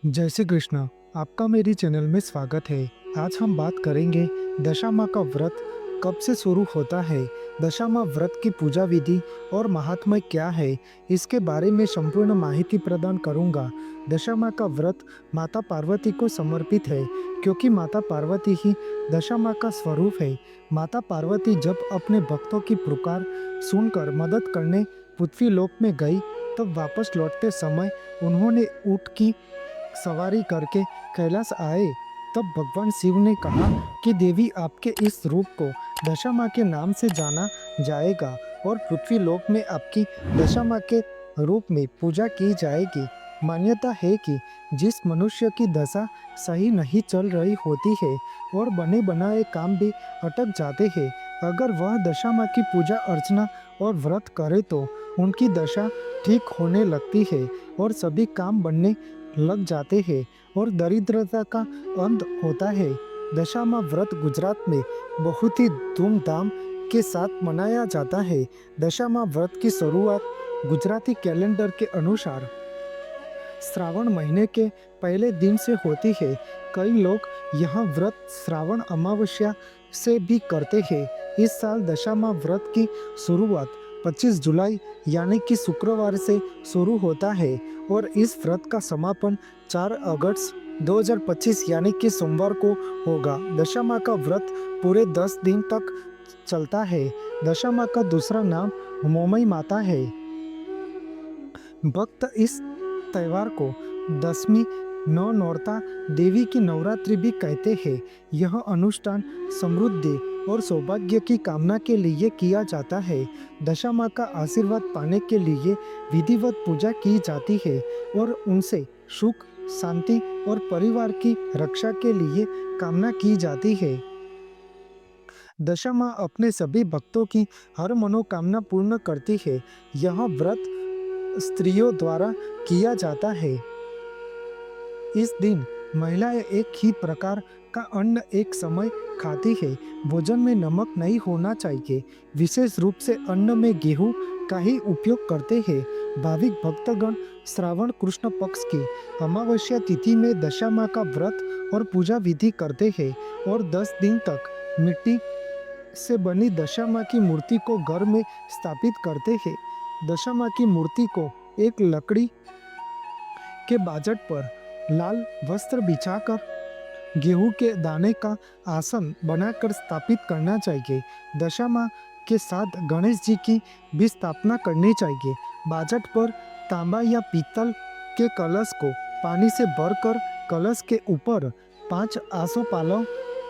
जय श्री कृष्ण। आपका मेरी चैनल में स्वागत है। आज हम बात करेंगे दशामा का व्रत कब से शुरू होता है, दशामा व्रत की पूजा विधि और महात्म्य क्या है, इसके बारे में संपूर्ण माहिती प्रदान करूंगा। दशामा का व्रत माता पार्वती को समर्पित है, क्योंकि माता पार्वती ही दशामा का स्वरूप है। माता पार्वती जब अपने भक्तों की पुकार सुनकर मदद करने पृथ्वी लोक में गई, तब वापस लौटते समय उन्होंने ऊँट की सवारी करके कैलाश आए। तब भगवान शिव ने कहा कि देवी, आपके इस रूप को दशामा के नाम से जाना जाएगा और पृथ्वी लोक में आपकी दशामा के रूप में पूजा की जाएगी। मान्यता है कि जिस मनुष्य की दशा सही नहीं चल रही होती है और बने बनाए काम भी अटक जाते हैं, अगर वह दशामा की पूजा अर्चना और व्रत करे तो उनकी दशा ठीक होने लगती है और सभी काम बनने लग जाते हैं और दरिद्रता का अंत होता है। दशामा व्रत गुजरात में बहुत ही धूमधाम के साथ मनाया जाता है। दशामा व्रत की शुरुआत गुजराती कैलेंडर के अनुसार श्रावण महीने के पहले दिन से होती है। कई लोग यह व्रत श्रावण अमावस्या से भी करते हैं। इस साल दशामा व्रत की शुरुआत 25 जुलाई यानी कि शुक्रवार से शुरू होता है और इस व्रत का समापन 4 अगस्त 2025 यानी कि सोमवार को होगा। दशामा का व्रत पूरे 10 दिन तक चलता है। दशामा का दूसरा नाम मोमई माता है। भक्त इस त्यौहार को दशमी नौ नौरता देवी की नवरात्रि भी कहते हैं। यह अनुष्ठान समृद्धि और सौभाग्य की कामना के लिए किया जाता है। दशामा का आशीर्वाद पाने के लिए विधिवत पूजा की जाती है और उनसे सुख, शांति और परिवार की रक्षा के लिए कामना की जाती है। दशामा अपने सभी भक्तों की हर मनोकामना पूर्ण करती है। यह व्रत स्त्रियों द्वारा किया जाता है। इस दिन महिलाएं एक ही प्रकार का अन्न एक समय खाती है। भोजन में नमक नहीं होना चाहिए। विशेष रूप से अन्न में गेहूं का ही उपयोग करते हैं। भाविक भक्तगण श्रावण कृष्ण पक्ष की अमावस्या तिथि में दशामा का व्रत और पूजा विधि करते हैं और 10 दिन तक मिट्टी से बनी दशामा की मूर्ति को घर में स्थापित करते हैं। दशामा की मूर्ति को एक लकड़ी के बाजट पर लाल वस्त्र बिछाकर गेहूं के दाने का आसन बनाकर स्थापित करना चाहिए। दशामा के साथ गणेश जी की भी स्थापना करनी चाहिए। बाजट पर तांबा या पीतल के कलश को पानी से भरकर कलश के ऊपर 5 आसोपालव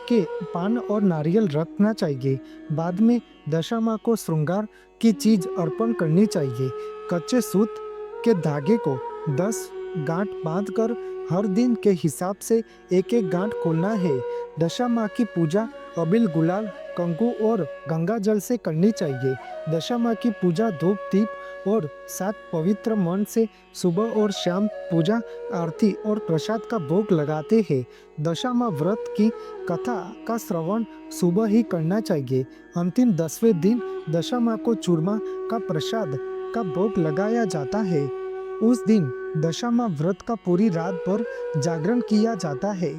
के पान और नारियल रखना चाहिए। बाद में दशामा को श्रृंगार की चीज अर्पण करनी चाहिए। कच्चे सूत के धागे को 10 गांठ बांधकर हर दिन के हिसाब से एक एक गांठ खोलना है। दशामा की पूजा अबील, गुलाल, कंकु और गंगा जल से करनी चाहिए। दशामा की पूजा धूप, दीप और 7 पवित्र मन से सुबह और शाम पूजा, आरती और प्रसाद का भोग लगाते हैं। दशामा व्रत की कथा का श्रवण सुबह ही करना चाहिए। अंतिम 10वें दिन दशामा को चूरमा का प्रसाद का भोग लगाया जाता है। उस दिन दशामा व्रत का पूरी रात भर जागरण किया जाता है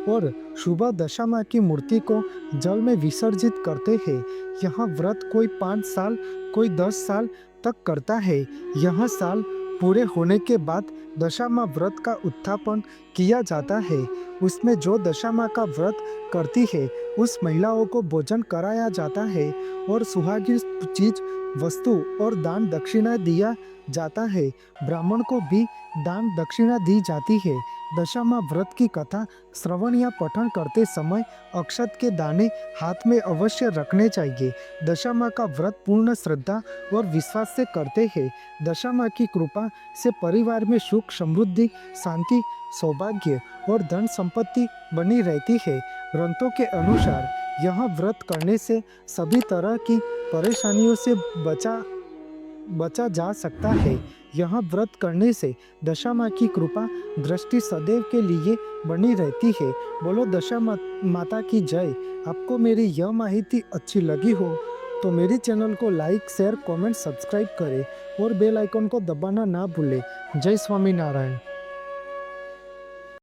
और सुबह दशामा की मूर्ति को जल में विसर्जित करते हैं। यह व्रत कोई 5 साल, कोई 10 साल तक करता है। यह साल पूरे होने के बाद दशामा व्रत का उत्थापन किया जाता है। उसमें जो दशामा का व्रत करती है उस महिलाओं को भोजन कराया जाता है और सुहागिन चीज, वस्तु और दान दक्षिणा दिया जाता है। ब्राह्मण को भी दान दक्षिणा दी जाती है। दशामा व्रत की कथा श्रवण या पठन करते समय अक्षत के दाने हाथ में अवश्य रखने चाहिए। दशामा का व्रत पूर्ण श्रद्धा और विश्वास से करते हैं। दशामा की कृपा से परिवार में सुख, समृद्धि, शांति, सौभाग्य और धन संपत्ति बनी रहती है। ग्रंथों के अनुसार यह व्रत करने से सभी तरह की परेशानियों से बचा जा सकता है। यह व्रत करने से दशामा की कृपा दृष्टि सदैव के लिए बनी रहती है। बोलो दशा माता की जय। आपको मेरी यह माहिती अच्छी लगी हो तो मेरे चैनल को लाइक, शेयर, कमेंट, सब्सक्राइब करें और बेल आइकन को दबाना ना भूलें। जय स्वामीनारायण।